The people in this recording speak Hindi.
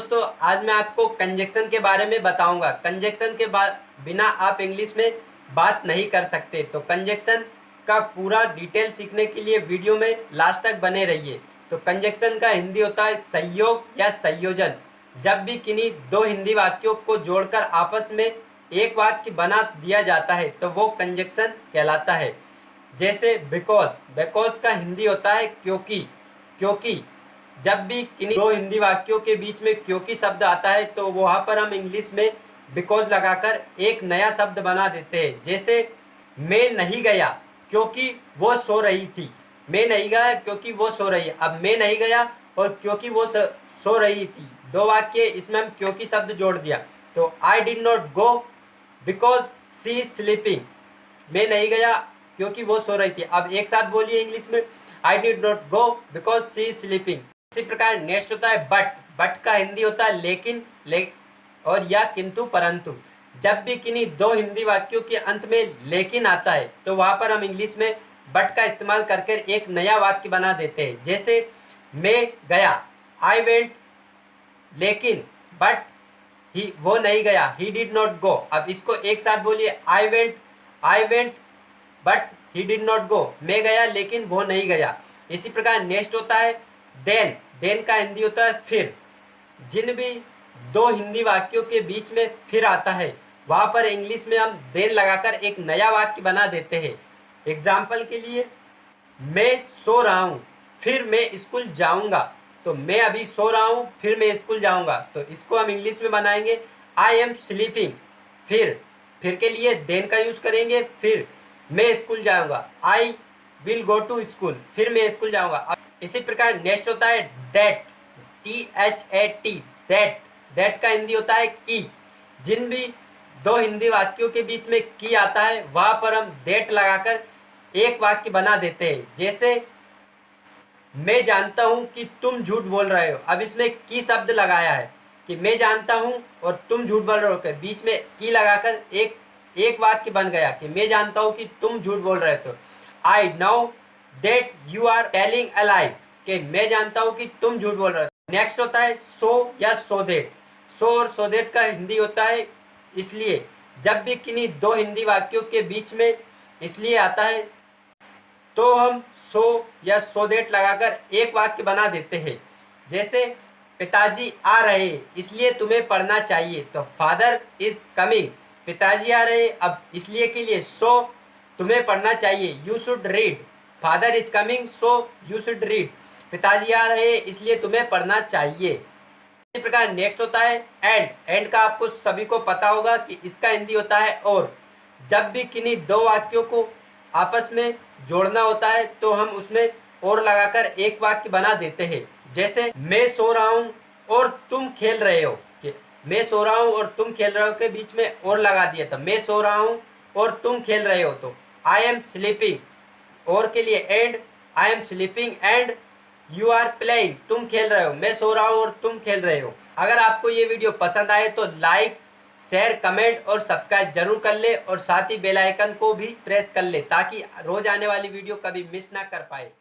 दोस्तों, आज मैं आपको कंजक्शन के बारे में बताऊंगा। कंजक्शन के बिना आप इंग्लिश में बात नहीं कर सकते। तो कंजक्शन का पूरा डिटेल सीखने के लिए वीडियो में लास्ट तक बने रहिए। तो कंजक्शन का हिंदी होता है संयोग या संयोजन। जब भी किन्हीं दो हिंदी वाक्यों को जोड़कर आपस में एक वाक्य बना दिया जाता है तो वो कंजक्शन कहलाता है। जैसे बिकॉज, बिकॉज का हिंदी होता है क्योंकि। क्योंकि जब भी किन्हीं दो हिंदी वाक्यों के बीच में क्योंकि शब्द आता है तो वहाँ पर हम इंग्लिश में बिकॉज लगाकर एक नया शब्द बना देते हैं। जैसे मैं नहीं गया क्योंकि वो सो रही थी। मैं नहीं गया क्योंकि वो सो रही है। अब मैं नहीं गया और क्योंकि वो सो रही थी, दो वाक्य, इसमें हम क्योंकि शब्द जोड़ दिया। तो I did not go because she is sleeping. मैं नहीं गया क्योंकि वो सो रही थी। अब एक साथ बोलिए इंग्लिश में, I did not go because she is sleeping. इसी प्रकार नेक्स्ट होता है बट। बट का हिंदी होता है लेकिन, और या किंतु परंतु। जब भी किन्हीं दो हिंदी वाक्यों के अंत में लेकिन आता है तो वहां पर हम इंग्लिश में बट का इस्तेमाल करके एक नया वाक्य बना देते हैं। जैसे मैं गया, आई वेंट, लेकिन बट ही, वो नहीं गया, ही डिड नॉट गो। अब इसको एक साथ बोलिए, I went but he did not गो। मैं गया लेकिन वो नहीं गया। इसी प्रकार नेक्स्ट होता है देन। देन का हिंदी होता है फिर। जिन भी दो हिंदी वाक्यों के बीच में फिर आता है वहां पर इंग्लिश में हम देन लगाकर एक नया वाक्य बना देते हैं। एग्जाम्पल के लिए, मैं सो रहा हूँ फिर मैं स्कूल जाऊंगा। तो मैं अभी सो रहा हूँ फिर मैं स्कूल जाऊंगा, तो इसको हम इंग्लिश में बनाएंगे आई एम स्लीपिंग। फिर के लिए देन का यूज करेंगे, फिर मैं स्कूल जाऊंगा, I will go to school, फिर मैं स्कूल जाऊंगा। इसी प्रकार नेक्स्ट होता है दैट, THAT, दैट। दैट का हिंदी होता है की। जिन भी दो हिंदी वाक्यों के बीच में की आता है वहां पर हम दैट लगाकर एक वाक्य बना देते हैं। जैसे मैं जानता हूं कि तुम झूठ बोल रहे हो। अब इसमें की शब्द लगाया है कि मैं जानता हूं और तुम झूठ बोल रहे हो, बीच में की लगाकर एक वाक्य बन गया कि मैं जानता हूं कि तुम झूठ बोल रहे हो। I know that you are telling a lie, कि मैं जानता हूं कि तुम झूठ बोल रहे हो। नेक्स्ट होता है सो या सो दैट। सो और सो दैट का हिंदी होता है इसलिए। जब भी किन्हीं दो हिंदी वाक्यों के बीच में इसलिए आता है तो हम सो या सो दैट लगाकर एक वाक्य बना देते हैं। जैसे पिताजी आ रहे इसलिए तुम्हें पढ़ना चाहिए, तो फादर इज कमिंग, पिताजी आ रहे, अब इसलिए के लिए सो तुम्हें पढ़ना चाहिए, you should read. Father is coming so you should read, पिताजी आ रहे इसलिए तुम्हें पढ़ना चाहिए। इसी प्रकार नेक्स्ट होता है एंड। एंड का आपको सभी को पता होगा कि इसका हिंदी होता है और। जब भी किन्हीं दो वाक्यों को आपस में जोड़ना होता है तो हम उसमें और लगाकर एक वाक्य बना देते हैं। जैसे मैं सो रहा हूँ और तुम खेल रहे हो, कि मैं सो रहा हूँ और तुम खेल रहे हो के बीच में और लगा दिया, तो मैं सो रहा हूँ और तुम खेल रहे हो। तो आई एम स्लीपिंग, और के लिए and, I am sleeping and you are playing, तुम खेल रहे हो, मैं सो रहा हूँ और तुम खेल रहे हो। अगर आपको ये वीडियो पसंद आए तो लाइक, शेयर, कमेंट और सब्सक्राइब जरूर कर ले और साथ ही बेल आइकन को भी प्रेस कर ले ताकि रोज आने वाली वीडियो कभी मिस ना कर पाए।